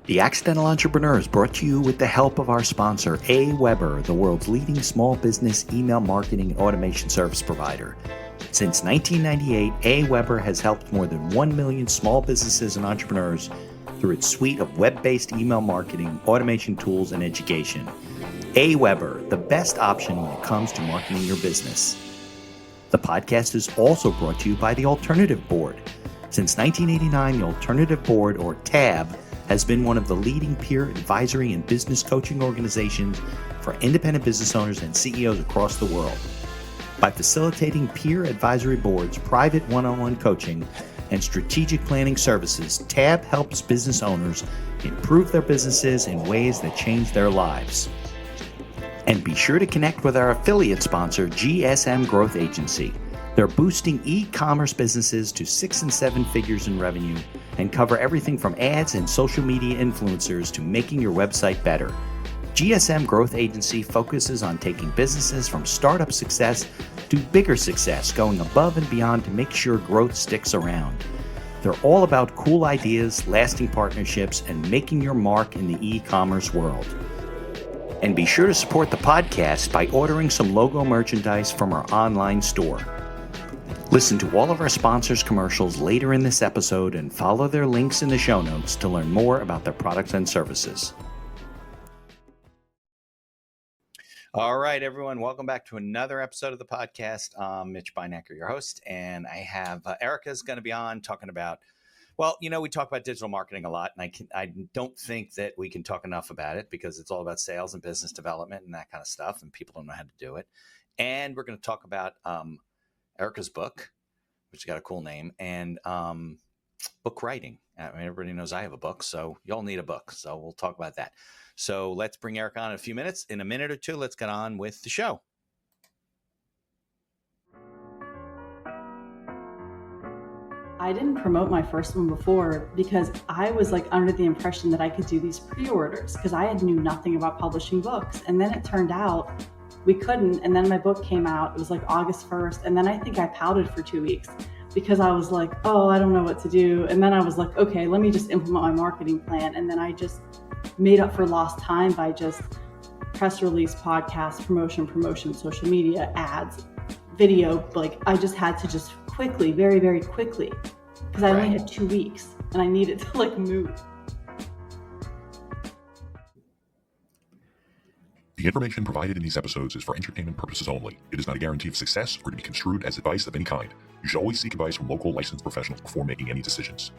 The Accidental Entrepreneur is brought to you with the help of our sponsor, AWeber, the world's leading small business email marketing and automation service provider. Since 1998, AWeber has helped more than 1 million small businesses and entrepreneurs through its suite of web-based email marketing, automation tools, and education. AWeber, the best option when it comes to marketing your business. The podcast is also brought to you by the Alternative Board. Since 1989, the Alternative Board, or TAB, has been one of the leading peer advisory and business coaching organizations for independent business owners and CEOs across the world. By facilitating peer advisory boards, private one-on-one coaching, and strategic planning services, TAB helps business owners improve their businesses in ways that change their lives. And be sure to connect with our affiliate sponsor, GSM Growth Agency. They're boosting e-commerce businesses to 6 and 7 figures in revenue and cover everything from ads and social media influencers to making your website better. GSM Growth Agency focuses on taking businesses from startup success to bigger success, going above and beyond to make sure growth sticks around. They're all about cool ideas, lasting partnerships, and making your mark in the e-commerce world. And be sure to support the podcast by ordering some logo merchandise from our online store. Listen to all of our sponsors' commercials later in this episode and follow their links in the show notes to learn more about their products and services. All right, everyone. Welcome back to another episode of the podcast. I'm Mitch Beinhaker, your host, and I have Erica's going to be on talking about, well, you know, we talk about digital marketing a lot, and I don't think that we can talk enough about it because it's all about sales and business development and that kind of stuff, and people don't know how to do it. And we're going to talk about Erica's book, which has got a cool name, and book writing. I mean, everybody knows I have a book, so y'all need a book. So we'll talk about that. So let's bring Erica on in a few minutes. In a minute or two, let's get on with the show. I didn't promote my first one before because I was like under the impression that I could do these pre-orders because I knew nothing about publishing books. And then it turned out we couldn't. And then my book came out. It was like August 1st. And then I think I pouted for 2 weeks because I was like, oh, I don't know what to do. And then I was like, okay, let me just implement my marketing plan. And then I just made up for lost time by just press release, podcast, promotion, social media, ads, video. Like I just had to just quickly, very, very quickly, because I only had 2 weeks and I needed to like move. The information provided in these episodes is for entertainment purposes only. It is not a guarantee of success or to be construed as advice of any kind. You should always seek advice from local licensed professionals before making any decisions.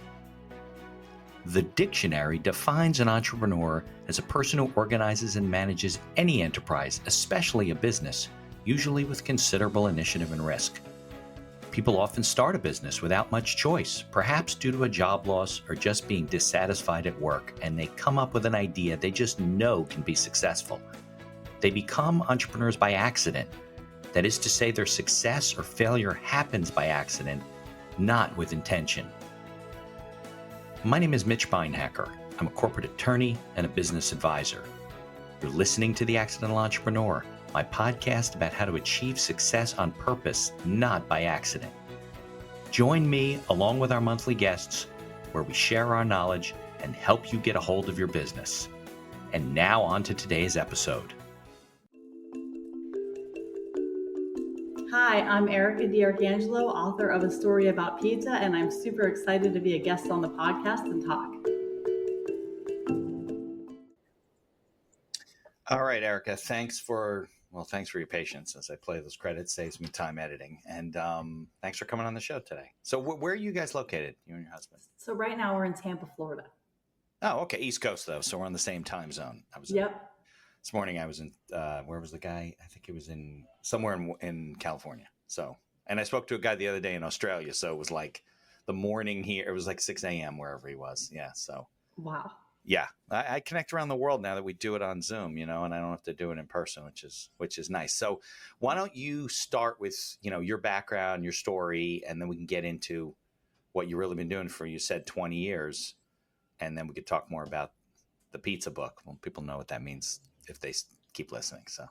The dictionary defines an entrepreneur as a person who organizes and manages any enterprise, especially a business, usually with considerable initiative and risk. People often start a business without much choice, perhaps due to a job loss or just being dissatisfied at work, and they come up with an idea they just know can be successful. They become entrepreneurs by accident. That is to say, their success or failure happens by accident, not with intention. My name is Mitch Beinhaker. I'm a corporate attorney and a business advisor. You're listening to The Accidental Entrepreneur, my podcast about how to achieve success on purpose, not by accident. Join me along with our monthly guests where we share our knowledge and help you get a hold of your business. And now on to today's episode. Hi, I'm Erica D'Arcangelo, author of A Story About Pizza, and I'm super excited to be a guest on the podcast and talk. All right, Erica, thanks for your patience as I play those credits. Saves me time editing. And thanks for coming on the show today. So where are you guys located, you and your husband? So right now we're in Tampa, Florida. Oh, okay. East Coast, though. So we're on the same time zone. This morning I was in, where was the guy? I think it was in somewhere in California. So, and I spoke to a guy the other day in Australia. So it was like the morning here. It was like 6 a.m. wherever he was. Yeah. So. Wow. Yeah. I connect around the world now that we do it on Zoom, and I don't have to do it in person, which is nice. So why don't you start with, your background, your story, and then we can get into what you've really been doing for, you said 20 years. And then we could talk more about the pizza book. Well, people know what that means if they keep listening. So,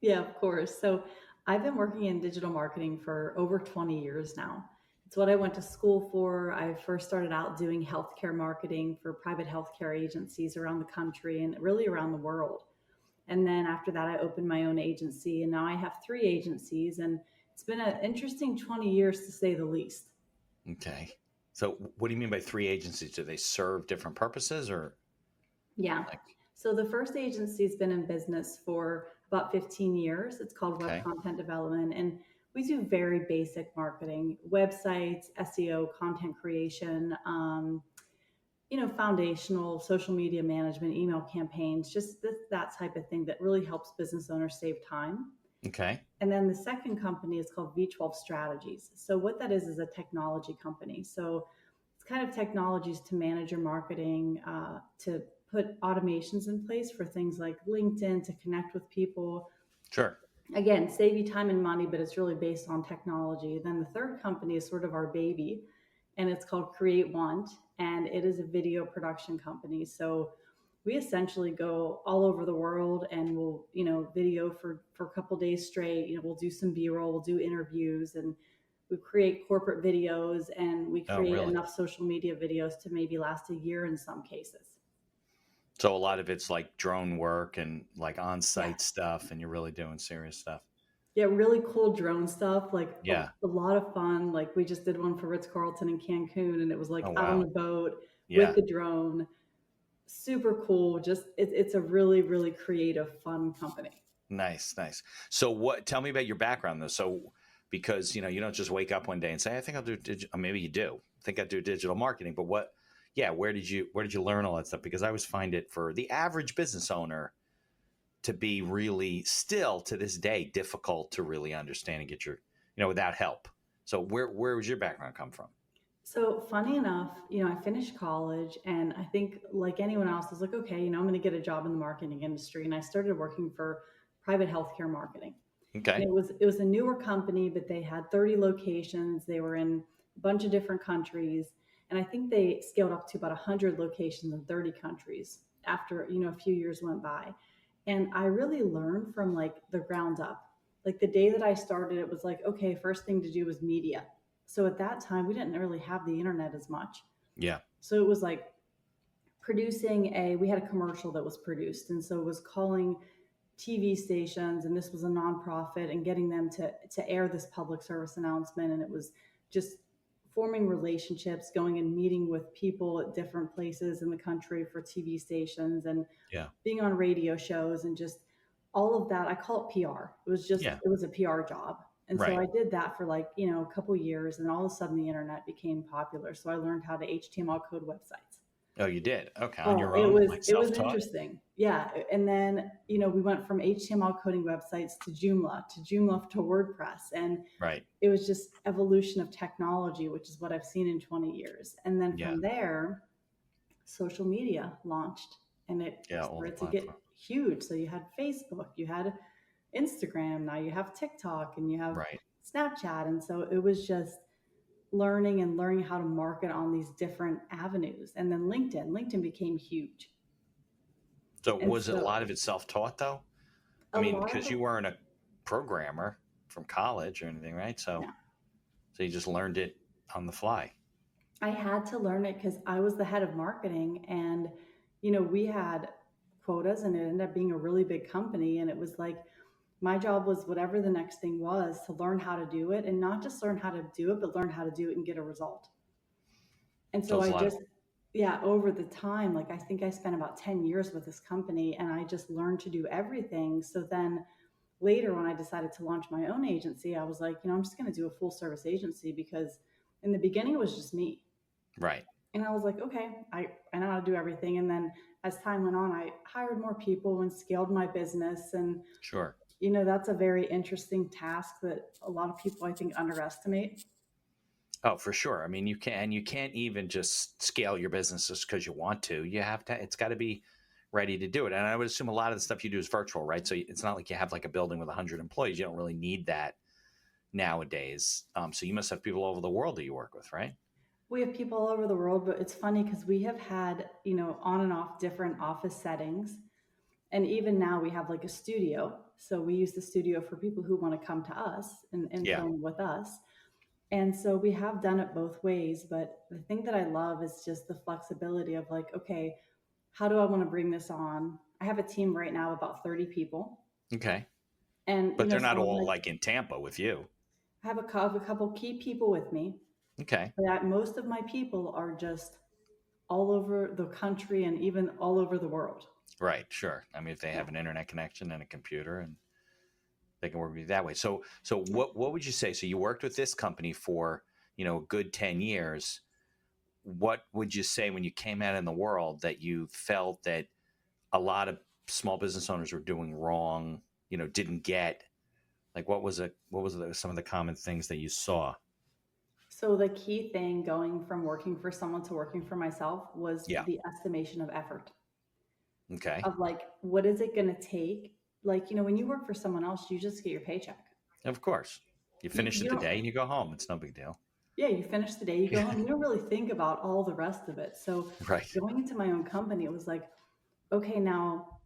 yeah, of course. So I've been working in digital marketing for over 20 years now. It's what I went to school for. I first started out doing healthcare marketing for private healthcare agencies around the country and really around the world. And then after that, I opened my own agency, and now I have three agencies. And it's been an interesting 20 years to say the least. Okay. So what do you mean by three agencies? Do they serve different purposes or Yeah. like, So the first agency has been in business for about 15 years. It's called Web okay, Content Development. And we do very basic marketing, websites, SEO, content creation, foundational social media management, email campaigns, just that type of thing that really helps business owners save time. okay, And then the second company is called V12 Strategies. So what that is a technology company. So it's kind of technologies to manage your marketing, to put automations in place for things like LinkedIn to connect with people. sure. Again, save you time and money, but it's really based on technology. Then the third company is sort of our baby, and it's called Create Want, and it is a video production company. So we essentially go all over the world and we'll, video for a couple days straight. We'll do some B-roll, we'll do interviews, and we create corporate videos, and we Oh, create really? enough social media videos to maybe last a year in some cases. So a lot of it's like drone work and like Yeah. on-site stuff, and you're really doing serious stuff. Yeah, really cool drone stuff, like Yeah. a lot of fun. Like we just did one for Ritz-Carlton in Cancun, and it was Oh, like out on wow. the boat with Yeah. the drone. Super cool. Just it's a really, really creative, fun company. Nice, nice. So tell me about your background though. So because, you don't just wake up one day and say, I think I'll do digital, maybe you do. I think I'll do digital marketing, but where did you learn all that stuff? Because I always find it for the average business owner to be really still to this day difficult to really understand and get without help. So where was your background come from? So funny enough, I finished college, and I think like anyone else, I was like, okay, I'm going to get a job in the marketing industry, and I started working for private healthcare marketing. And Okay. it was a newer company, but they had 30 locations. They were in a bunch of different countries, and I think they scaled up to about 100 locations in 30 countries after a few years went by. And I really learned from like the ground up. Like the day that I started, it was like, okay, first thing to do was media. So at that time, we didn't really have the internet as much. Yeah. So it was like we had a commercial that was produced, and so it was calling TV stations, and this was a nonprofit, and getting them to air this public service announcement. And it was just forming relationships, going and meeting with people at different places in the country for TV stations, and Yeah. being on radio shows, and just all of that. I call it PR. Yeah. It was a PR job. And so Right. I did that for like, a couple years, and all of a sudden the internet became popular. So I learned how to HTML code websites. Oh, you did. Okay. On Oh, your it own, was like it was self-taught? interesting. Yeah. And then, we went from HTML coding websites to Joomla to WordPress. And Right. it was just evolution of technology, which is what I've seen in 20 years. And then Yeah. from there, social media launched, and it Yeah. All the started to get platform. huge. So you had Facebook, you had Instagram, now you have TikTok, and you have Right. Snapchat. And so it was just learning how to market on these different avenues. And then LinkedIn became huge. So And was it a so lot of it self-taught though? I a mean, lot of because it, you weren't a programmer from college or anything, right? So no, you just learned it on the fly. I had to learn it because I was the head of marketing, and, we had quotas, and it ended up being a really big company. And it was like, my job was whatever the next thing was to learn how to do it, and not just learn how to do it, but learn how to do it and get a result. And So so it's a I lot of just, yeah, over the time, like I think I spent about 10 years with this company, and I just learned to do everything. So then later, when I decided to launch my own agency, I was like, I'm just going to do a full service agency, because in the beginning it was just me. right. And I was like, okay, I know how to do everything. And then as time went on, I hired more people and scaled my business. And, Sure. that's a very interesting task that a lot of people, I think, underestimate. Oh, for sure. I mean, you can't even just scale your business just because you want to. You have to, it's got to be ready to do it. And I would assume a lot of the stuff you do is virtual, right? So it's not like you have like a building with 100 employees. You don't really need that nowadays. So you must have people all over the world that you work with, right? We have people all over the world, but it's funny because we have had, on and off different office settings. And even now we have like a studio. So we use the studio for people who want to come to us and Yeah. film with us. And so we have done it both ways. But the thing that I love is just the flexibility of like, okay, how do I want to bring this on? I have a team right now of about 30 people. Okay. And, But they're not some of all my, like in Tampa with you. I have a couple key people with me. Okay. But most of my people are just all over the country and even all over the world. Right. Sure. I mean, if they Yeah. have an internet connection and a computer and they can work with you that way. So what would you say? So you worked with this company for, a good 10 years. What would you say when you came out in the world that you felt that a lot of small business owners were doing wrong, didn't get? Like some of the common things that you saw? So the key thing going from working for someone to working for myself was Yeah. the estimation of effort Okay. of like, what is it going to take? Like, when you work for someone else, you just get your paycheck. Of course. You finish You it the day don't, and you go home. It's no big deal. yeah, you finish the day, you go home. You don't really think about all the rest of it. So Right. going into my own company, it was like, okay, now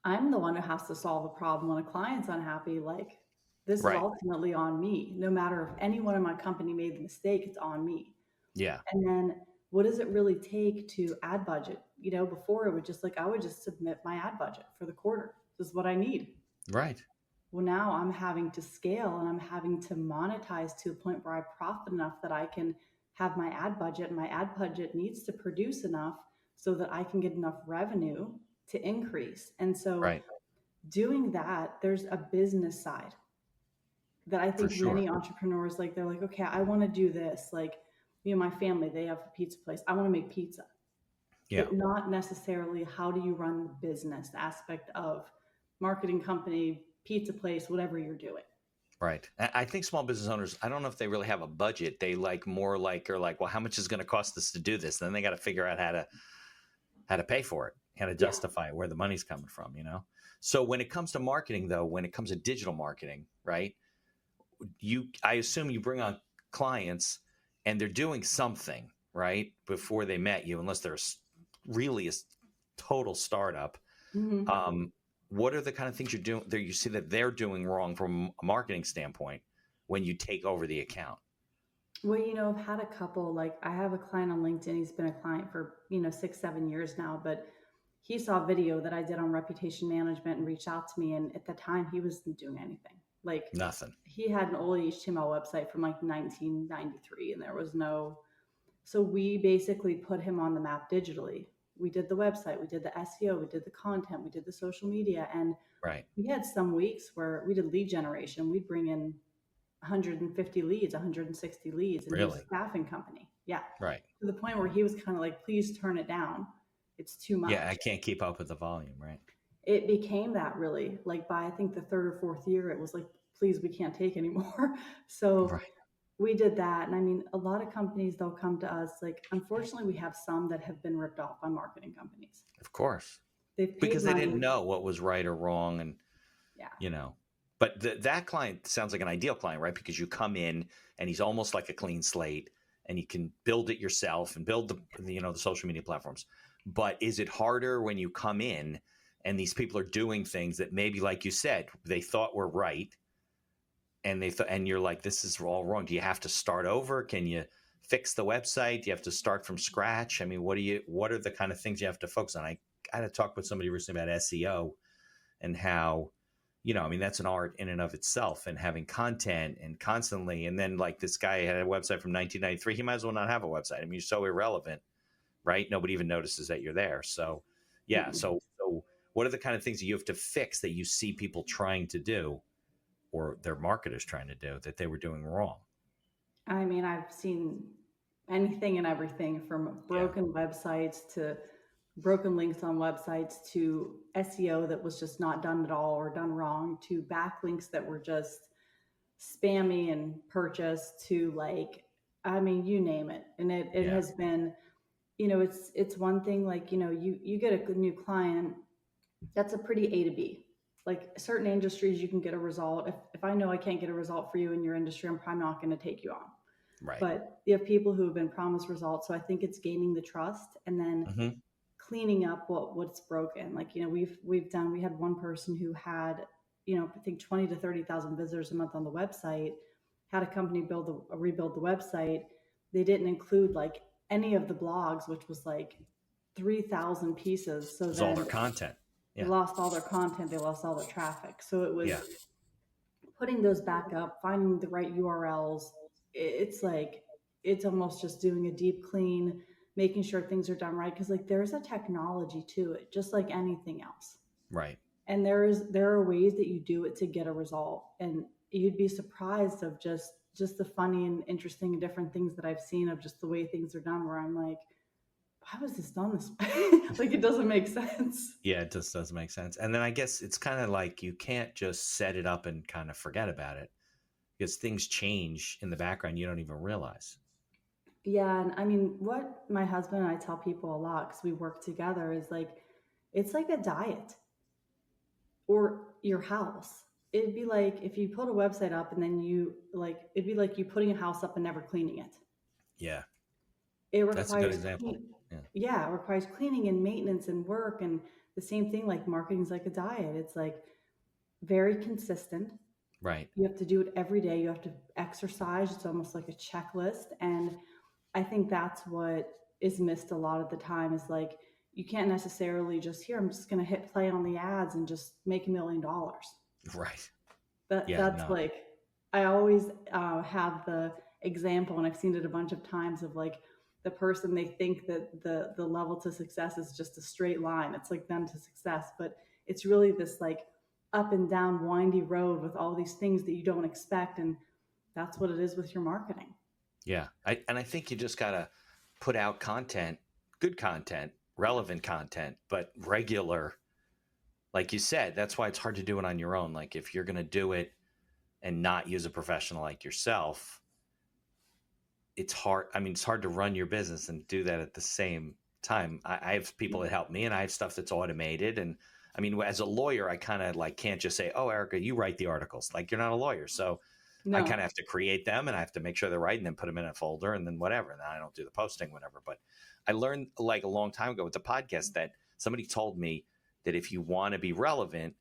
I'm the one who has to solve a problem when a client's unhappy. Like, this is Right. ultimately on me. No matter if anyone in my company made the mistake, it's on me. Yeah. And then what does it really take to ad budget? Before it would just like, I would just submit my ad budget for the quarter. This is what I need. Right. Well, now I'm having to scale and I'm having to monetize to a point where I profit enough that I can have my ad budget. And my ad budget needs to produce enough so that I can get enough revenue to increase. And so Right. doing that, there's a business side that I For think sure. many entrepreneurs like, they're like, okay, I want to do this. Like, my family, they have a pizza place. I want to make pizza, Yeah. but not necessarily how do you run the business aspect of marketing company, pizza place, whatever you're doing. Right. I think small business owners, I don't know if they really have a budget. They are like, well, how much is going to cost us to do this? Then they got to figure out how to pay for it, how to Yeah. justify it, where the money's coming from, So when it comes to marketing, though, when it comes to digital marketing, right? I assume you bring on clients and they're doing something, right? Before they met you, unless they're really a total startup. Mm-hmm. What are the kind of things you're doing there you see that they're doing wrong from a marketing standpoint when you take over the account? Well, I've had a couple, like I have a client on LinkedIn. He's been a client for, 6, 7 years now, but he saw a video that I did on reputation management and reached out to me. And at the time he wasn't doing anything. Like, Nothing. he had an old HTML website from like 1993 and there was no, so we basically put him on the map digitally. We did the website, we did the SEO, we did the content, we did the social media. And Right. we had some weeks where we did lead generation. We'd bring in 150 leads, 160 leads, and he was a Really? staffing company. Yeah. Right. To the point where he was kind of like, please turn it down. It's too much. Yeah, I can't keep up with the volume, right? It became that really, like by I think the third or fourth year, it was like, please, we can't take anymore. So Right. we did that. And I mean, a lot of companies, they'll come to us. Like, unfortunately, we have some that have been ripped off by marketing companies. Of course. They've paid Because they money. didn't know what was right or wrong. And, Yeah. But that client sounds like an ideal client, right? Because you come in and he's almost like a clean slate and you can build it yourself and build the social media platforms. But is it harder when you come in and these people are doing things that maybe, like you said, they thought were right, and and you're like, this is all wrong? Do you have to start over? Can you fix the website? Do you have to start from scratch? I mean, what are the kind of things you have to focus on? I had to talk with somebody recently about SEO and how, I mean, that's an art in and of itself, and having content and constantly. And then like this guy had a website from 1993. He might as well not have a website. I mean, you're so irrelevant, right? Nobody even notices that you're there. So yeah. Mhm. So what are the kind of things that you have to fix that you see people trying to do, or their marketers trying to do, that they were doing wrong? I mean, I've seen anything and everything from broken websites to broken links on websites to SEO that was just not done at all or done wrong to backlinks that were just spammy and purchased to like, I mean, you name it. And it Yeah. has been, it's one thing like, you get a new client, that's a pretty A to B. Like certain industries, you can get a result. If I know I can't get a result for you in your industry, I'm probably not going to take you on. Right. But you have people who have been promised results. So I think it's gaining the trust and then Mm-hmm. cleaning up what's broken. Like, we had one person who had, I think 20 to 30,000 visitors a month on the website, had a company rebuild the website. They didn't include like any of the blogs, which was like 3,000 pieces. So It's all their then content. they Yeah. lost all their content, they lost all their traffic. So it was Yeah. putting those back up, finding the right URLs. It's like it's almost just doing a deep clean, making sure things are done right, because like there's a technology to it, just like anything else. Right. And there are ways that you do it to get a result, and you'd be surprised of just the funny and interesting and different things that I've seen of just the way things are done, where I'm like, why was this done this way? Like, it doesn't make sense. Yeah, it just doesn't make sense. And then I guess it's kind of like you can't just set it up and kind of forget about it, because things change in the background you don't even realize. Yeah, and I mean, what my husband and I tell people a lot, because we work together, is like it's like a diet or your house. It'd be like if you put a website up and then it'd be like you putting a house up and never cleaning it. Yeah, It that's a good requires example. Yeah. yeah, it requires cleaning and maintenance and work. And the same thing, like marketing is like a diet. It's like very consistent. Right. You have to do it every day. You have to exercise. It's almost like a checklist. And I think that's what is missed a lot of the time, is like you can't necessarily just I'm just going to hit play on the ads and just make $1 million. Right. That's No. like, I always have the example, and I've seen it a bunch of times, of like the person, they think that the level to success is just a straight line. It's like them to success, but it's really this like up and down windy road with all these things that you don't expect. And that's what it is with your marketing. Yeah. I think you just got to put out content, good content, relevant content, but regular. Like you said, that's why it's hard to do it on your own. Like if you're going to do it and not use a professional like yourself, it's hard. I mean, it's hard to run your business and do that at the same time. I have people that help me, and I have stuff that's automated. And I mean, as a lawyer, I kind of like can't just say, "Oh, Erica, you write the articles." Like you're not a lawyer, so I kind No. of have to create them, and I have to make sure they're right, and then put them in a folder, and then whatever. And then I don't do the posting, whatever. But I learned like a long time ago with the podcast that somebody told me that if you want to be relevant,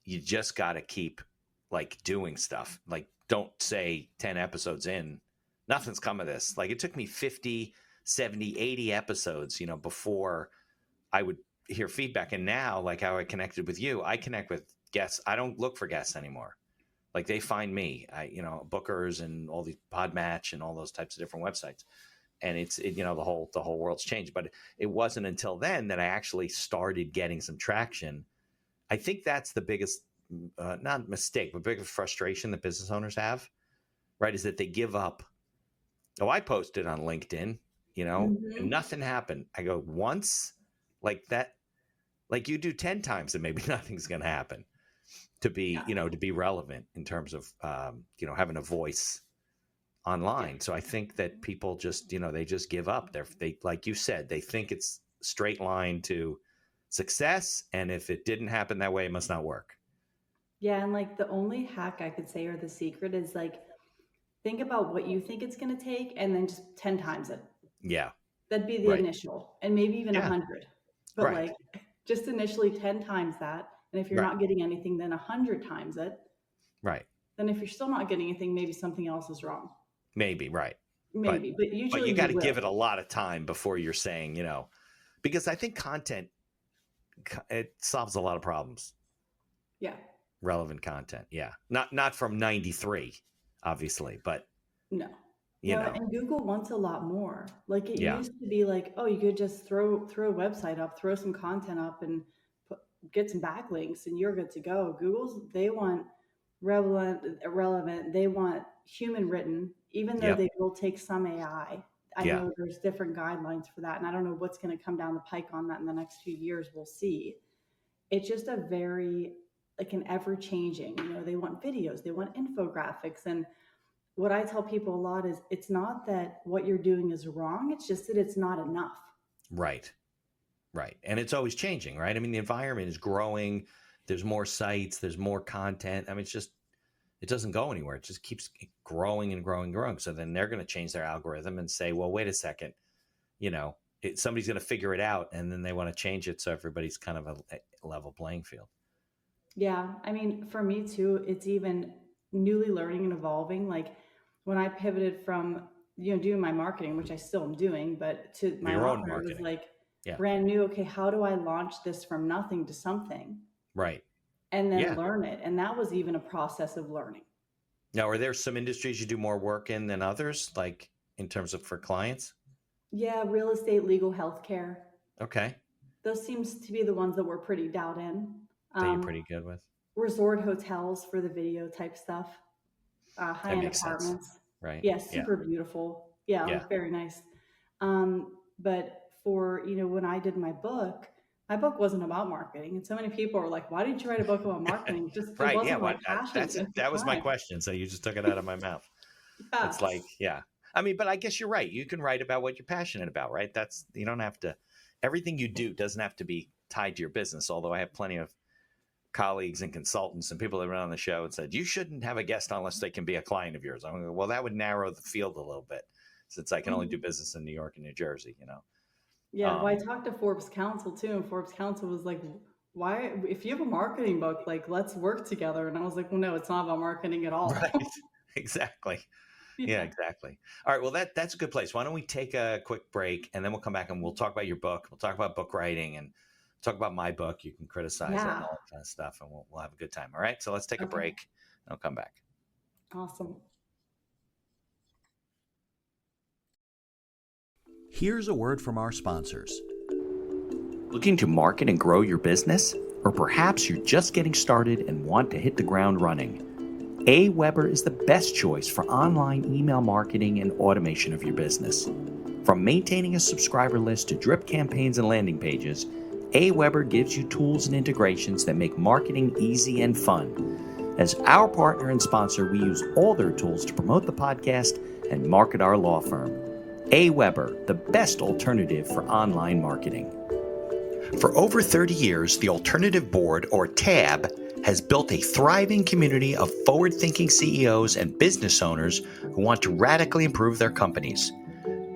you just got to keep like doing stuff. Like don't say 10 episodes in, nothing's come of this. Like it took me 50, 70, 80 episodes, before I would hear feedback. And now, like how I connected with you, I connect with guests. I don't look for guests anymore. Like they find me, Bookers and all these Podmatch and all those types of different websites. And the whole world's changed. But it wasn't until then that I actually started getting some traction. I think that's the biggest, not mistake, but biggest frustration that business owners have, right? Is that they give up. Oh, I posted on LinkedIn, and Mm-hmm. nothing happened. I go once, like that, like you do 10 times and maybe nothing's going to happen to be, Yeah. to be relevant in terms of, having a voice Yeah. online. So I think that people just, they just give up. They, like you said, they think it's straight line to success. And if it didn't happen that way, it must not work. Yeah. And like the only hack I could say, or the secret, is like think about what you think it's going to take and then just 10 times it. Yeah. That'd be the Right. initial, and maybe even Yeah. 100. But Right. like just initially 10 times that. And if you're Right. not getting anything, then 100 times it. Right. Then if you're still not getting anything, maybe something else is wrong. Maybe. Right. Maybe, but But usually you got to you give will. it a lot of time before you're saying, because I think content, it solves a lot of problems. Yeah. Relevant content. Yeah. Not from 93, obviously, but No. you No, know, and Google wants a lot more. Like it yeah. used to be like, oh, you could just throw a website up, throw some content up, and get some backlinks, and you're good to go. They want relevant. They want human written, even though Yep. they will take some AI. I Yeah. know there's different guidelines for that, and I don't know what's going to come down the pike on that in the next few years. We'll see. It's just a very like an ever changing. They want videos, they want infographics, and what I tell people a lot is it's not that what you're doing is wrong. It's just that it's not enough. Right. Right. And it's always changing, right? I mean, the environment is growing. There's more sites, there's more content. I mean, it doesn't go anywhere. It just keeps growing and growing and growing. So then they're going to change their algorithm and say, well, wait a second, somebody's going to figure it out, and then they want to change it so everybody's kind of a level playing field. Yeah. I mean, for me too, it's even newly learning and evolving. Like when I pivoted from, doing my marketing, which I still am doing, but to my Your own offer, it was marketing. like Yeah. brand new. Okay, how do I launch this from nothing to something Right. and then Yeah. learn it? And that was even a process of learning. Now, are there some industries you do more work in than others, like in terms of for clients? Yeah, real estate, legal, healthcare. Okay. Those seems to be the ones that we're pretty dialed in. That you're Um, pretty good with. Resort hotels for the video type stuff, That high-end makes sense. apartments. Right. Yeah, Yeah. super beautiful. Yeah, Yeah. like very nice. But for, when I did my book wasn't about marketing. And so many people are like, why didn't you write a book about marketing? Just, it Right. Yeah. wasn't my passion That's at it. the That was my time. question. So you just took it out of my mouth. Yeah. It's like, yeah. I mean, but I guess you're right. You can write about what you're passionate about, right? You don't have to, everything you do doesn't have to be tied to your business. Although I have plenty of colleagues and consultants and people that run on the show and said, you shouldn't have a guest unless they can be a client of yours. I'm going, well, that would narrow the field a little bit since I can only do Mhm. business in New York and New Jersey, Yeah. Well, I Um, talked to Forbes Council too, and Forbes Council was like, why, if you have a marketing book, like, let's work together. And I was like, well, no, it's not about marketing at all. right. Exactly. Yeah, Yeah. exactly. All right. Well, that's a good place. Why don't we take a quick break and then we'll come back and we'll talk about your book. We'll talk about book writing and talk about my book. You can criticize it and Yeah. all that kind of stuff, and we'll have a good time. All right. So let's take a Okay. break and I'll come back. Awesome. Here's a word from our sponsors. Looking to market and grow your business? Or perhaps you're just getting started and want to hit the ground running? AWeber is the best choice for online email marketing and automation of your business. From maintaining a subscriber list to drip campaigns and landing pages, AWeber gives you tools and integrations that make marketing easy and fun. As our partner and sponsor, we use all their tools to promote the podcast and market our law firm. AWeber, the best alternative for online marketing. For over 30 years, the Alternative Board, or TAB, has built a thriving community of forward-thinking CEOs and business owners who want to radically improve their companies.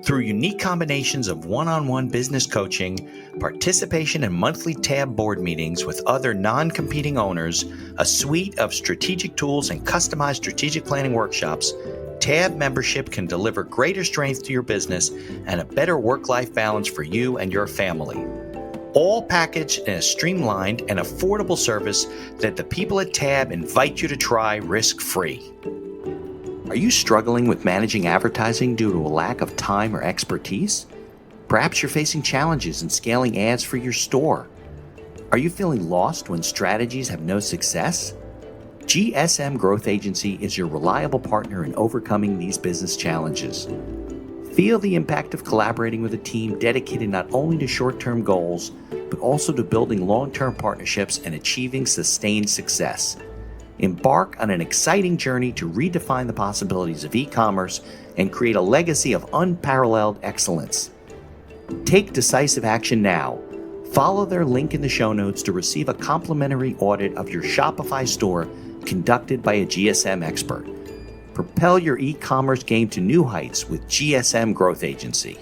Through unique combinations of one-on-one business coaching, participation in monthly TAB board meetings with other non-competing owners, a suite of strategic tools, and customized strategic planning workshops, TAB membership can deliver greater strength to your business and a better work-life balance for you and your family. All packaged in a streamlined and affordable service that the people at TAB invite you to try risk-free. Are you struggling with managing advertising due to a lack of time or expertise? Perhaps you're facing challenges in scaling ads for your store. Are you feeling lost when strategies have no success? GSM Growth Agency is your reliable partner in overcoming these business challenges. Feel the impact of collaborating with a team dedicated not only to short-term goals, but also to building long-term partnerships and achieving sustained success. Embark on an exciting journey to redefine the possibilities of e-commerce and create a legacy of unparalleled excellence. Take decisive action now. Follow their link in the show notes to receive a complimentary audit of your Shopify store conducted by a GSM expert. Propel your e-commerce game to new heights with GSM Growth Agency.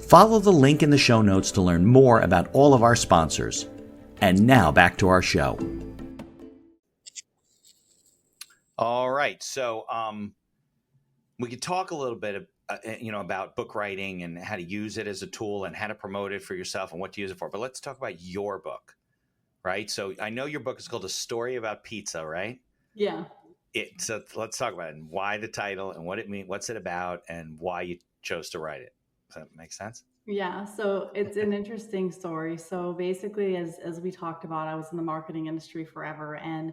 Follow the link in the show notes to learn more about all of our sponsors. And now back to our show. All right. So we could talk a little bit about book writing and how to use it as a tool and how to promote it for yourself and what to use it for. But let's talk about your book, right? So I know your book is called A Story About Pizza, right? Yeah. So let's talk about it and why the title and what it means, what's it about, and why you chose to write it. Does that make sense? Yeah, so it's an interesting story. So basically, as we talked about, I was in the marketing industry forever, and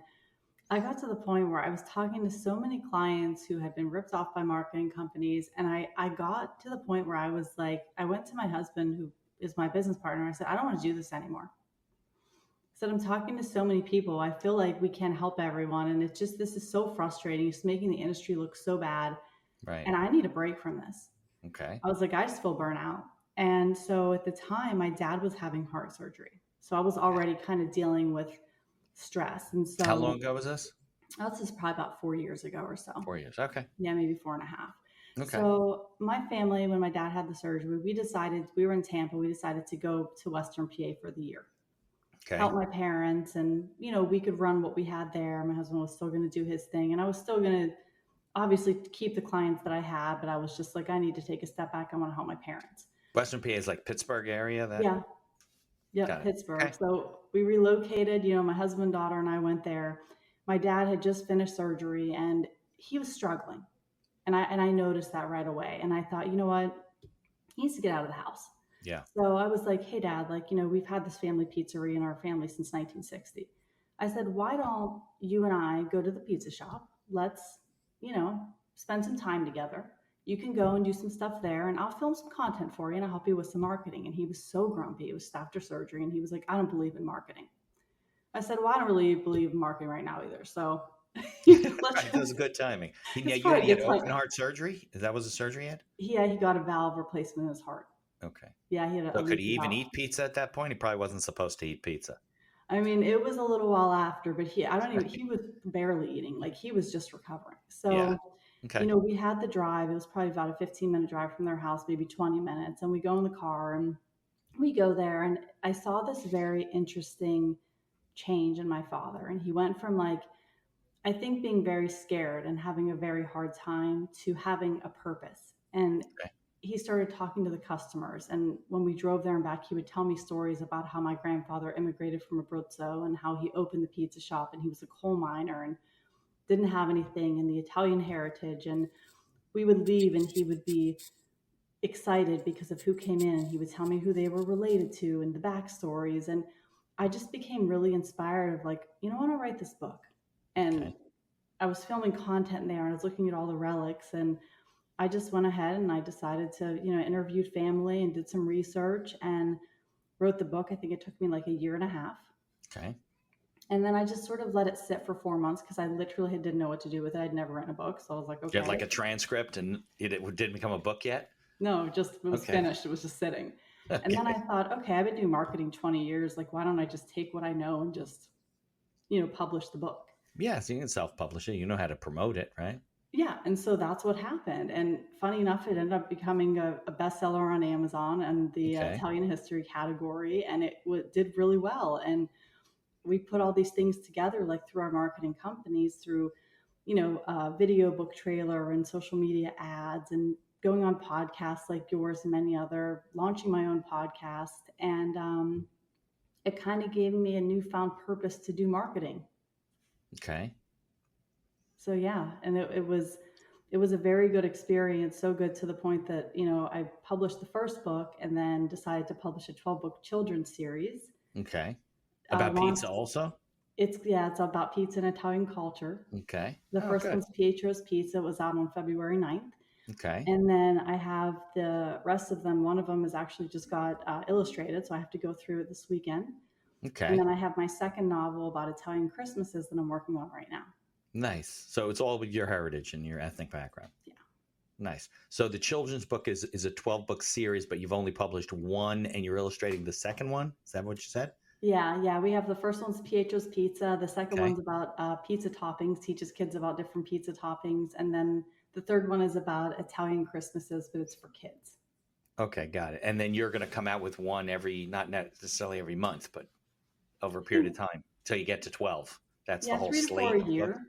I got to the point where I was talking to so many clients who had been ripped off by marketing companies, and I got to the point where I was like, I went to my husband, who is my business partner. I said, I don't want to do this anymore. I said, I'm talking to so many people. I feel like we can't help everyone, and it's just this is so frustrating. It's making the industry look so bad, Right. and I need a break from this. Okay. I was like, I just feel burnt out. And so at the time, my dad was having heart surgery. So I was already kind of dealing with stress. And How long so ago was this? that's just probably about 4 years ago or so. 4 years. Okay. Yeah, maybe 4.5. Okay. So my family, when my dad had the surgery, we were in Tampa. We decided to go to Western PA for the year. Okay. Help my parents. And, we could run what we had there. My husband was still going to do his thing. And I was still going to obviously keep the clients that I had, but I was just like, I need to take a step back. I want to help my parents. Western PA is like Pittsburgh area. Yeah. Got Yep. it. Okay. Pittsburgh. So we relocated, my husband, daughter, and I went there. My dad had just finished surgery and he was struggling. And I noticed that right away. And I thought, you know what? He needs to get out of the house. Yeah. So I was like, hey, Dad, we've had this family pizzeria in our family since 1960. I said, why don't you and I go to the pizza shop? Let's, spend some time together. You can go and do some stuff there, and I'll film some content for you, and I'll help you with some marketing. And he was so grumpy. It was after surgery, and he was like, I don't believe in marketing. I said, well, I don't really believe in marketing right now either. So That was good timing. It's You had good open timing. heart surgery? That was a surgery he had? Yeah, he got a valve replacement in his heart. Okay. Yeah, he had a So could he leaky even valve. eat pizza at that point? He probably wasn't supposed to eat pizza. I mean, it was a little while after, but he was barely eating. Like he was just recovering. So, Yeah. Okay. We had the drive. It was probably about a 15-minute drive from their house, maybe 20 minutes. And we go in the car and we go there. And I saw this very interesting change in my father. And he went from I think being very scared and having a very hard time to having a purpose. And Okay. he started talking to the customers. And when we drove there and back, he would tell me stories about how my grandfather immigrated from Abruzzo and how he opened the pizza shop and he was a coal miner and didn't have anything in the Italian heritage. And we would leave and he would be excited because of who came in. He would tell me who they were related to and the backstories. And I just became really inspired of I want to write this book. And Okay. I was filming content there and I was looking at all the relics and I just went ahead and I decided to, interviewed family and did some research and wrote the book. I think it took me a year and a half. Okay. And then I just sort of let it sit for 4 months because I literally didn't know what to do with it. I'd never written a book. So I was like, You okay. had a transcript and it didn't become a book yet? No, it was finished. It was just sitting. Okay. And then I thought, okay, I've been doing marketing 20 years. Why don't I just take what I know and just, publish the book? Yeah, so you can self-publish it. You know how to promote it, right? Yeah. And so that's what happened. And funny enough, it ended up becoming a bestseller on Amazon and the Italian history category. And it did really well. And we put all these things together, through our marketing companies, through, video book trailer and social media ads and going on podcasts like yours and many other, launching my own podcast. And it kind of gave me a newfound purpose to do marketing. Okay. So yeah, and it was a very good experience, so good to the point that, I published the first book and then decided to publish a 12-book children's series. Okay. About pizza also? It's about pizza and Italian culture. Okay. The first one's Pietro's Pizza. It was out on February 9th. Okay. And then I have the rest of them. One of them is actually just got illustrated, so I have to go through it this weekend. Okay. And then I have my second novel about Italian Christmases that I'm working on right now. Nice. So it's all with your heritage and your ethnic background. Yeah. Nice. So the children's book is a 12-book series, but you've only published one and you're illustrating the second one? Is that what you said? Yeah. We have the first one's Pietro's Pizza. The second one's about pizza toppings, teaches kids about different pizza toppings. And then the third one is about Italian Christmases, but it's for kids. Okay, got it. And then you're going to come out with one not necessarily every month, but over a period of time till you get to 12. That's the whole 3 to slate. 4 a year.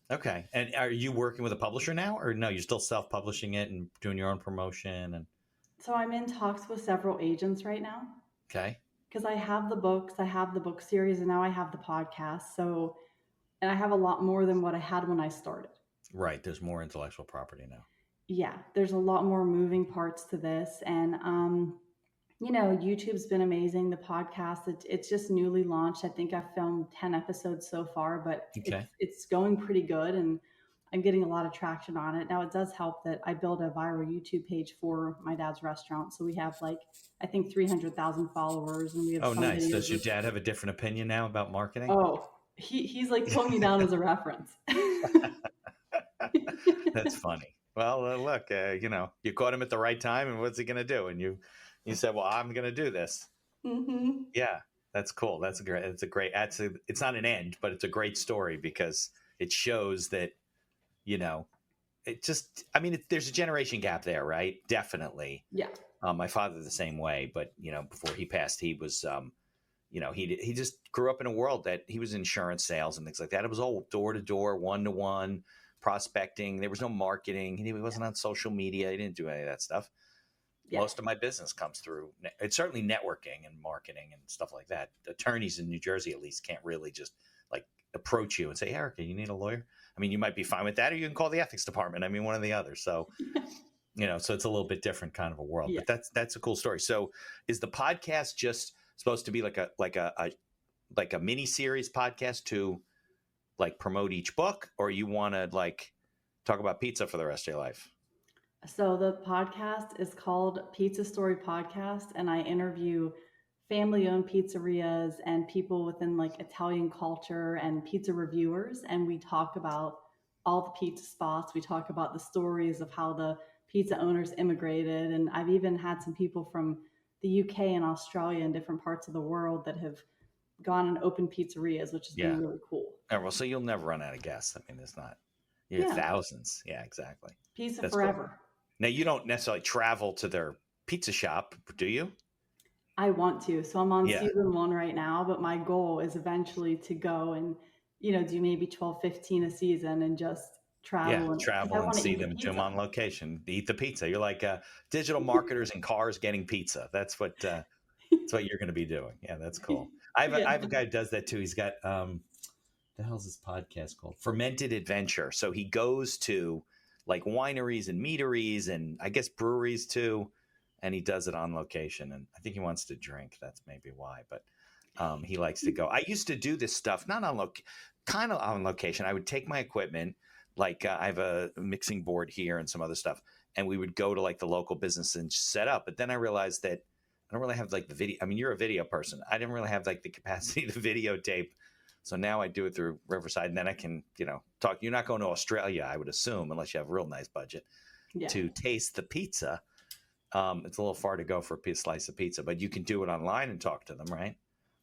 Okay. And are you working with a publisher now or no, you're still self-publishing it and doing your own promotion? And So I'm in talks with several agents right now. Okay. Because I have the books, I have the book series, and now I have the podcast. So, and I have a lot more than what I had when I started. Right. There's more intellectual property now. Yeah, there's a lot more moving parts to this. And, YouTube's been amazing. The podcast, it's just newly launched. I think I've filmed 10 episodes so far, but it's going pretty good. And I'm getting a lot of traction on it. Now, it does help that I built a viral YouTube page for my dad's restaurant. So we have I think 300,000 followers. And we have nice. Does your dad have a different opinion now about marketing? Oh, he's putting me down as a reference. That's funny. Well, look, you caught him at the right time, and what's he going to do? And you said, well, I'm going to do this. Mm-hmm. Yeah, that's cool. It's not an end, but it's a great story because it shows that, there's a generation gap there, right? Definitely. Yeah. My father the same way, but, before he passed, he was, he just grew up in a world that he was in insurance sales and things like that. It was all door to door, one to one, prospecting. There was no marketing. He wasn't on social media. He didn't do any of that stuff. Yeah. Most of my business comes through. It's certainly networking and marketing and stuff like that. Attorneys in New Jersey, at least, can't really just like approach you and say, Erica, you need a lawyer? I mean, you might be fine with that, or you can call the ethics department. I mean, one or the other. So, so it's a little bit different kind of a world, but that's a cool story. So is the podcast just supposed to be like a mini series podcast to like promote each book, or you want to like talk about pizza for the rest of your life? So the podcast is called Pizza Story Podcast, and I interview family-owned pizzerias and people within like Italian culture and pizza reviewers, and we talk about all the pizza spots. We talk about the stories of how the pizza owners immigrated, and I've even had some people from the UK and Australia and different parts of the world that have gone and opened pizzerias, which has been really cool. Oh, well, so you'll never run out of guests. I mean, there's not thousands. Yeah, exactly. Pizza forever. Cool. Now, you don't necessarily travel to their pizza shop, do you? I want to. So I'm on season 1 right now, but my goal is eventually to go and, do maybe 12, 15 a season and just travel. Travel and see them, do them on location, eat the pizza. You're like digital marketers in cars getting pizza. That's what you're going to be doing. Yeah, that's cool. I have a guy who does that too. He's got, the hell's this podcast called? Fermented Adventure. So he goes to like wineries and meaderies and I guess breweries too. And he does it on location. And I think he wants to drink. That's maybe why, but he likes to go. I used to do this stuff, not on kind of on location. I would take my equipment, like I have a mixing board here and some other stuff. And we would go to like the local business and set up. But then I realized that I don't really have like the video. I mean, you're a video person. I didn't really have like the capacity to videotape. So now I do it through Riverside, and then I can, talk. You're not going to Australia, I would assume, unless you have a real nice budget, to taste the pizza. It's a little far to go for a slice of pizza, but you can do it online and talk to them, right?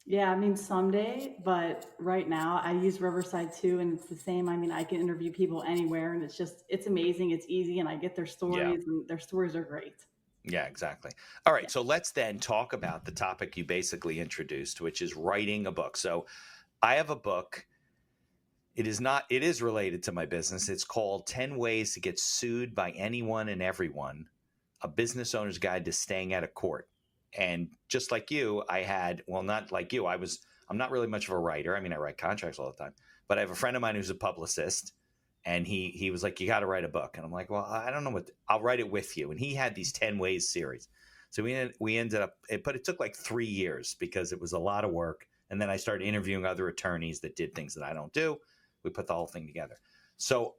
Yeah, I mean, someday, but right now I use Riverside too, and it's the same. I mean, I can interview people anywhere, and it's amazing. It's easy, and I get their stories, and their stories are great. Yeah, exactly. All right, so let's then talk about the topic you basically introduced, which is writing a book. So I have a book. It is related to my business. It's called 10 Ways to Get Sued by Anyone and Everyone, a business owner's guide to staying out of court. And just like you, not like you. I'm not really much of a writer. I mean, I write contracts all the time, but I have a friend of mine who's a publicist, and he was like, you got to write a book. And I'm like, well, I don't know I'll write it with you. And he had these 10 Ways series. So we ended up, but it took like 3 years because it was a lot of work. And then I started interviewing other attorneys that did things that I don't do. We put the whole thing together. So,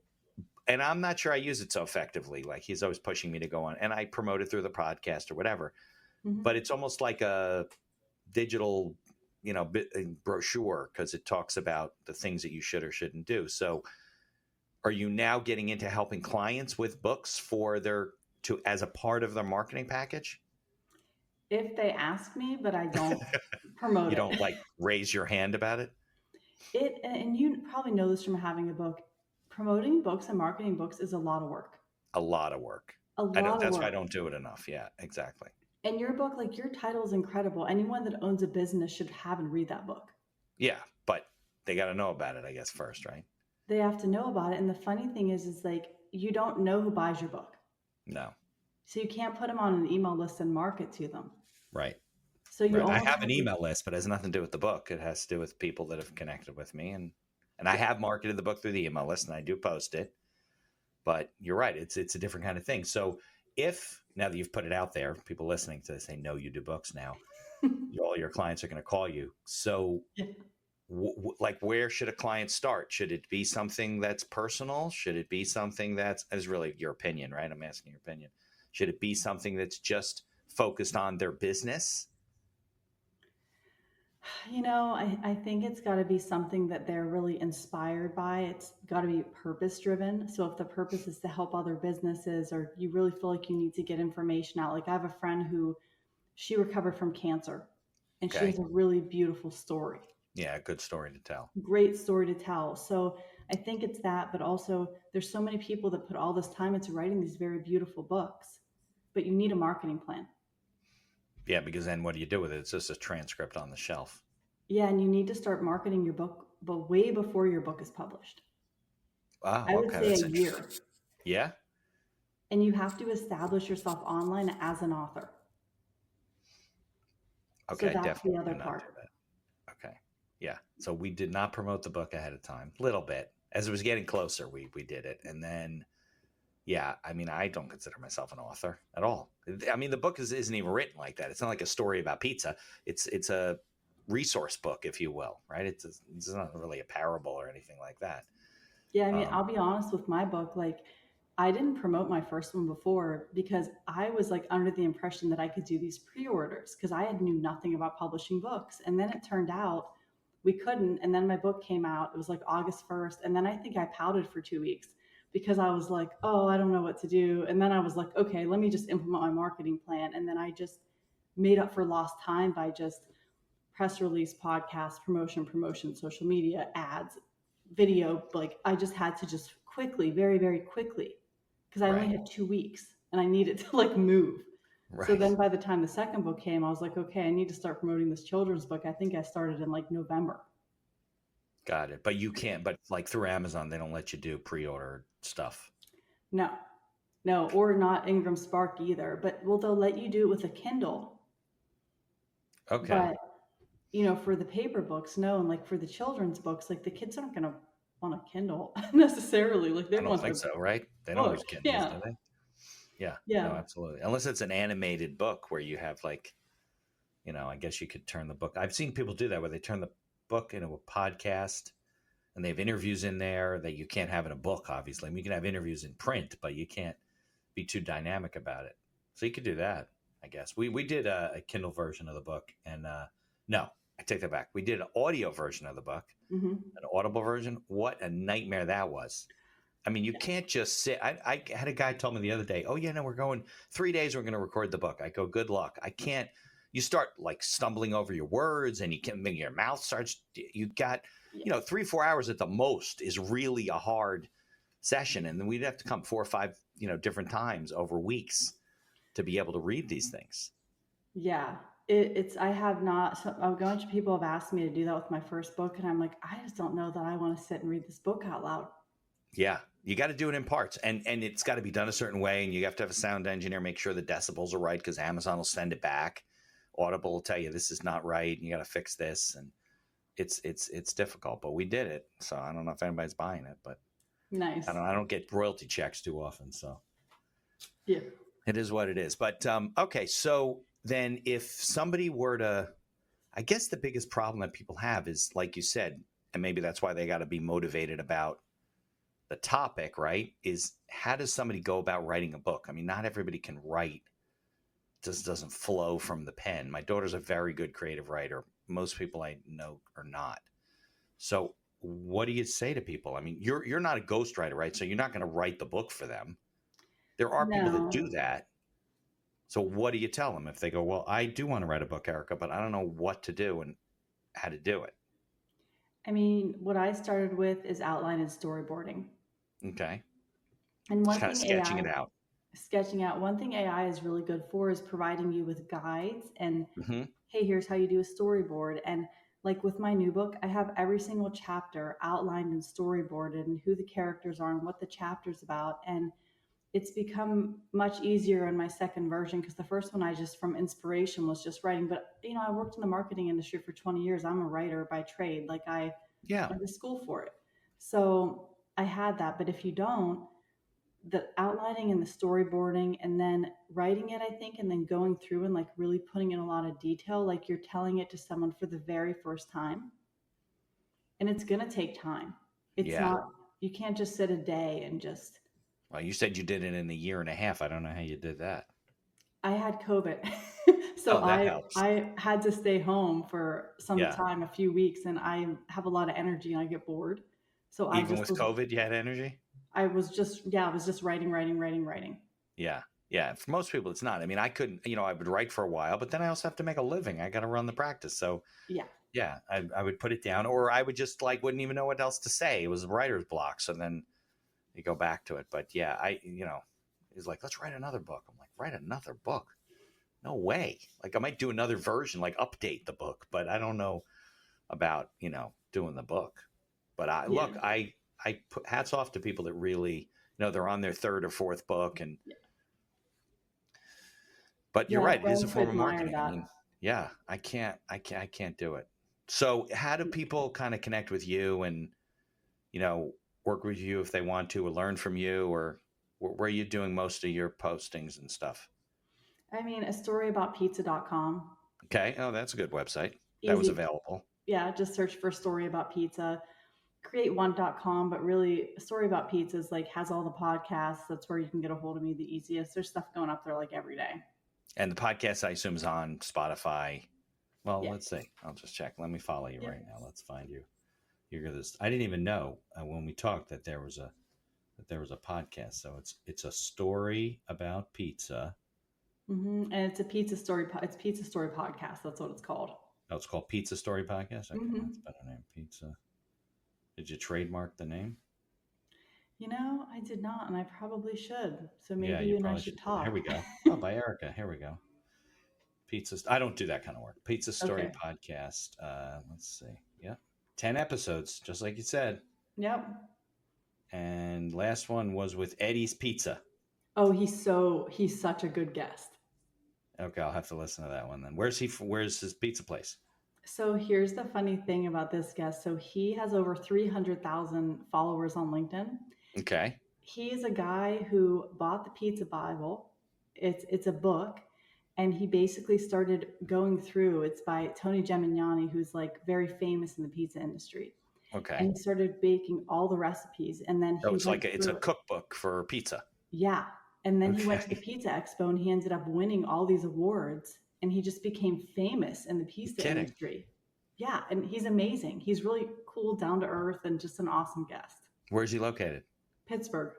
and I'm not sure I use it so effectively. Like he's always pushing me to go on, and I promote it through the podcast or whatever. Mm-hmm. But it's almost like a digital, brochure, because it talks about the things that you should or shouldn't do. So are you now getting into helping clients with books as a part of their marketing package? If they ask me, but I don't promote it. You don't like raise your hand about it? And you probably know this from having a book. Promoting books and marketing books is a lot of work. A lot of work. That's why I don't do it enough. Yeah, exactly. And your book, like your title is incredible. Anyone that owns a business should have and read that book. Yeah, but they got to know about it, I guess, first, right? They have to know about it. And the funny thing is like, you don't know who buys your book. No. So you can't put them on an email list and market to them. Right. So I have an email list, but it has nothing to do with the book. It has to do with people that have connected with me. And I have marketed the book through the email list, and I do post it. But you're right. It's a different kind of thing. So now that you've put it out there, people listening to this, they know you do books now. All your clients are going to call you. So where should a client start? Should it be something that's personal? Should it be something that's really your opinion, right? I'm asking your opinion. Should it be something that's just focused on their business? I think it's got to be something that they're really inspired by. It's got to be purpose driven. So if the purpose is to help other businesses, or you really feel like you need to get information out, like I have a friend who she recovered from cancer, and she has a really beautiful story. Yeah, good story to tell. Great story to tell. So I think it's that, but also there's so many people that put all this time into writing these very beautiful books, but you need a marketing plan. Yeah, because then what do you do with it? It's just a transcript on the shelf. Yeah, and you need to start marketing your book, but way before your book is published. I Wow. would Okay. say That's a interesting. year. Yeah. And you have to establish yourself online as an author. So Okay. I that's the definitely other do not do part. that. Okay. Yeah. So we did not promote the book ahead of time. Little bit. As it was getting closer, we did it. And then, yeah, I mean, I don't consider myself an author at all. I mean, the book isn't even written like that. It's not like a story about pizza. It's a resource book, if you will, right? It's not really a parable or anything like that. Yeah, I mean, Um, I'll be honest with my book. Like, I didn't promote my first one before because I was like under the impression that I could do these pre-orders because I had knew nothing about publishing books. And then it turned out we couldn't. And then my book came out. It was like August 1st. And then I think I pouted for 2 weeks because I was like, oh, I don't know what to do. And then I was like, okay, let me just implement my marketing plan. And then I just made up for lost time by just press release, podcast, promotion, social media, ads, video. Like I just had to just quickly, very, very quickly, because I only right. had 2 weeks and I needed to like move. So Right. then by the time the second book came, I was like, okay, I need to start promoting this children's book. I think I started in like November. Got it. But you can't, but like through Amazon, they don't let you do pre-order stuff. No, no, or not Ingram Spark either. But well, they'll let you do it with a Kindle. Okay. But for the paper books, no, and like for the children's books, like the kids aren't gonna want a Kindle necessarily. Like they I don't want think their so, right? They don't book. use Kindles, Yeah, do they? Yeah. No, yeah. absolutely. Unless it's an animated book where you have like, I guess you could turn the book. I've seen people do that where they turn the book into a podcast and they have interviews in there that you can't have in a book, obviously. I mean, you can have interviews in print, but you can't be too dynamic about it. So you could do that, I guess. We did a Kindle version of the book, and no, I take that back. We did an audio version of the book, Hmm. an audible version. What a nightmare that was. I mean, you can't just sit. I had a guy tell me the other day, oh, yeah, no, we're going 3 days, we're going to record the book. I go, good luck. I can't. You start like stumbling over your words and you can't, your mouth starts, you got, Yeah. 3-4 hours at the most is really a hard session. And then we'd have to come 4 or 5, different times over weeks to be able to read these things. Yeah. It's, I have not, so a bunch of people have asked me to do that with my first book. And I'm like, I just don't know that I want to sit and read this book out loud. Yeah, you got to do it in parts, and it's got to be done a certain way, and you have to have a sound engineer make sure the decibels are right because Amazon will send it back. Audible will tell you this is not right, and you got to fix this, and it's difficult, but we did it. So I don't know if anybody's buying it, but Nice. I don't get royalty checks too often, so Yeah. it is what it is. But okay, so then if somebody were to, I guess the biggest problem that people have is like you said, and maybe that's why they got to be motivated about the topic, right? Is how does somebody go about writing a book? I mean, not everybody can write. It just doesn't flow from the pen. My daughter's a very good creative writer. Most people I know are not. So what do you say to people? I mean, you're not a ghostwriter, right? So you're not going to write the book for them. There are people that No. do that. So what do you tell them if they go, well, I do want to write a book, Erica, but I don't know what to do and how to do it? I mean, what I started with is outline and storyboarding. Okay. And Just one kind of thing sketching it AI, out. sketching out, one thing AI is really good for is providing you with guides and, Hmm. hey, here's how you do a storyboard. And like with my new book, I have every single chapter outlined and storyboarded and who the characters are and what the chapter's about. And it's become much easier in my second version because the first one I just from inspiration was just writing. But I worked in the marketing industry for 20 years. I'm a writer by trade. Like I Yeah. went to school for it. So I had that. But if you don't, the outlining and the storyboarding and then writing it, I think, and then going through and like really putting in a lot of detail, like you're telling it to someone for the very first time. And it's going to take time. It's Yeah. not, you can't just sit a day and just, Well, you said you did it in a year and a half. I don't know how you did that. I had COVID. So Oh, that I helps. I had to stay home for some Yeah. time, a few weeks, and I have a lot of energy and I get bored. So Even with COVID, you had energy? I was just writing. Yeah. Yeah. For most people, it's not. I mean, I couldn't, I would write for a while, but then I also have to make a living. I got to run the practice. So, Yeah. yeah, I would put it down, or I would just like wouldn't even know what else to say. It was writer's block. So then you go back to it. But yeah, he's like, let's write another book. I'm like, write another book? No way. Like, I might do another version, like update the book, but I don't know about, doing the book. But Yeah. I put hats off to people that really, they're on their third or fourth book. But you're right. It is a form of marketing. I mean, yeah, I can't do it. So how do people kind of connect with you and, work with you if they want to, or learn from you, or where are you doing most of your postings and stuff? I mean, a storyaboutpizza.com. Okay. Oh, that's a good website. Easy. That was available. Yeah. Just search for Story About Pizza. Create1.com, but really Story About Pizza is has all the podcasts. That's where you can get a hold of me the easiest. There's stuff going up there every day. And the podcast, I assume, is on Spotify. Well, Let's see. I'll just check. Let me follow you right now. Let's find you. You're this. I didn't even know when we talked that there was a podcast. So it's a story about pizza. Mm-hmm. And it's a pizza story. It's Pizza Story Podcast. That's what it's called. Oh, it's called Pizza Story Podcast. Okay, mm-hmm. That's a better name. Pizza. Did you trademark the name? I did not, and I probably should. So maybe you and I should talk. Here we go. Oh, by Erica. Here we go. Pizza. I don't do that kind of work. Pizza Story Podcast. Let's see. Yeah. 10 episodes, just like you said. Yep. And last one was with Eddie's Pizza. Oh, he's such a good guest. Okay, I'll have to listen to that one then. Where's his pizza place? So here's the funny thing about this guest. So he has over 300,000 followers on LinkedIn. Okay. He's a guy who bought the Pizza Bible. It's a book, and he basically started going through. It's by Tony Gemignani, who's very famous in the pizza industry. Okay. And he started baking all the recipes, and then it's a cookbook for pizza. Yeah, and then he went to the Pizza Expo, and he ended up winning all these awards, and he just became famous in the pizza industry. Yeah, and he's amazing. He's really cool, down to earth, and just an awesome guest. Where's he located? Pittsburgh.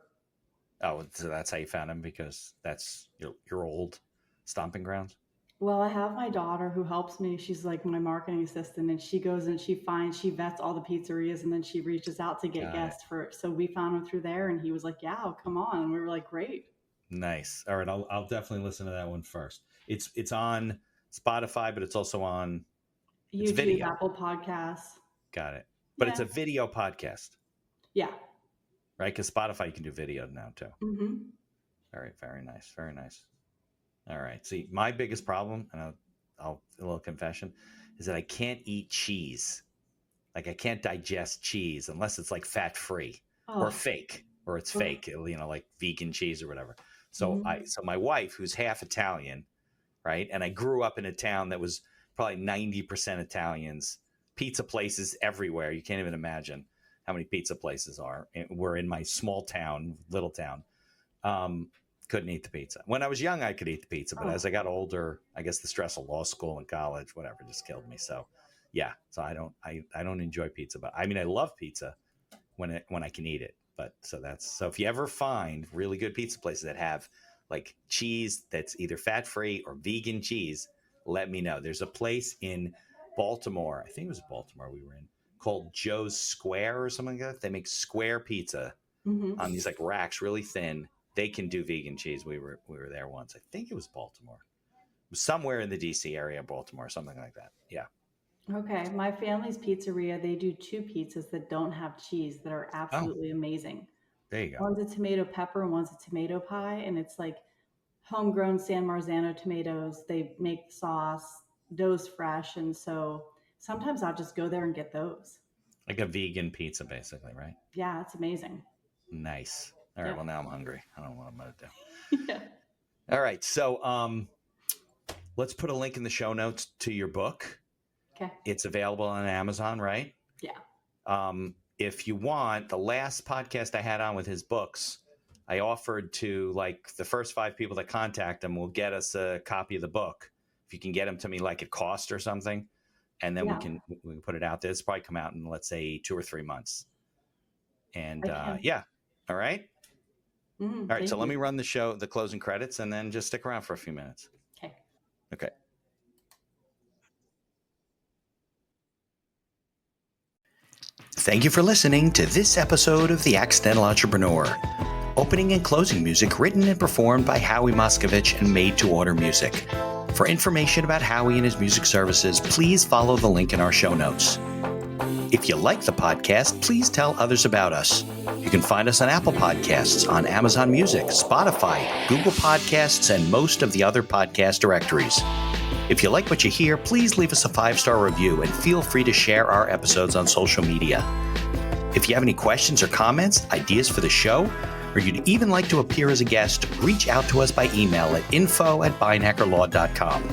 Oh, so that's how you found him, because that's your old stomping grounds? Well, I have my daughter who helps me. She's my marketing assistant, and she goes and she vets all the pizzerias, and then she reaches out to get guests for it. So we found him through there, and he was like, yeah, come on. And we were like, great. Nice. All right. I'll definitely listen to that one first. It's on Spotify, but it's also on YouTube, video. Apple Podcasts. Got it. But it's a video podcast. Yeah. Right? Because Spotify, you can do video now too. Mm-hmm. All right. Very nice. Very nice. All right. See, my biggest problem, and I'll a little confession, is that I can't eat cheese. I can't digest cheese unless it's fat free or fake, or it's fake, like vegan cheese or whatever. So so my wife, who's half Italian, right? And I grew up in a town that was probably 90% Italians, pizza places everywhere. You can't even imagine how many pizza places were in my small town, little town. Couldn't eat the pizza. When I was young, I could eat the pizza, but as I got older, I guess the stress of law school and college, whatever, just killed me. So yeah, so I don't enjoy pizza, but I mean, I love pizza when I can eat it. But so if you ever find really good pizza places that have cheese that's either fat free or vegan cheese, let me know. There's a place in Baltimore, I think it was Baltimore we were in, called Joe's Square or something like that. They make square pizza on these racks, really thin. They can do vegan cheese. We were there once. I think it was Baltimore. It was somewhere in the DC area, Baltimore, something like that. Yeah. Okay. My family's pizzeria, they do 2 pizzas that don't have cheese that are absolutely amazing. There you go. One's a tomato pepper and one's a tomato pie. And it's homegrown San Marzano tomatoes. They make the sauce, dough's fresh. And so sometimes I'll just go there and get those. Like a vegan pizza, basically, right? Yeah, it's amazing. Nice. All right. Well, now I'm hungry. I don't know what I'm going to do. Yeah. All right. So let's put a link in the show notes to your book. Okay. It's available on Amazon, right? Yeah. If you want, the last podcast I had on with his books, I offered to the first 5 people that contact him will get us a copy of the book. If you can get them to me at cost or something, and then we can put it out there. It's probably come out in, let's say, 2 or 3 months. And yeah. All right. All right. So let me run the closing credits, and then just stick around for a few minutes. Okay. Okay. Thank you for listening to this episode of The Accidental Entrepreneur. Opening and closing music written and performed by Howie Moskovich and made to order music. For information about Howie and his music services, please follow the link in our show notes. If you like the podcast, please tell others about us. You can find us on Apple Podcasts, on Amazon Music, Spotify, Google Podcasts, and most of the other podcast directories. If you like what you hear, please leave us a 5-star review and feel free to share our episodes on social media. If you have any questions or comments, ideas for the show, or you'd even like to appear as a guest, reach out to us by email at info@beinhakerlaw.com.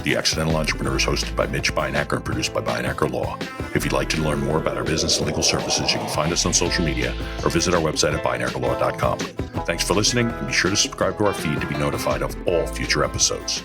The Accidental Entrepreneur is hosted by Mitch Beinhaker and produced by Beinhaker Law. If you'd like to learn more about our business and legal services, you can find us on social media or visit our website at beinhakerlaw.com. Thanks for listening, and be sure to subscribe to our feed to be notified of all future episodes.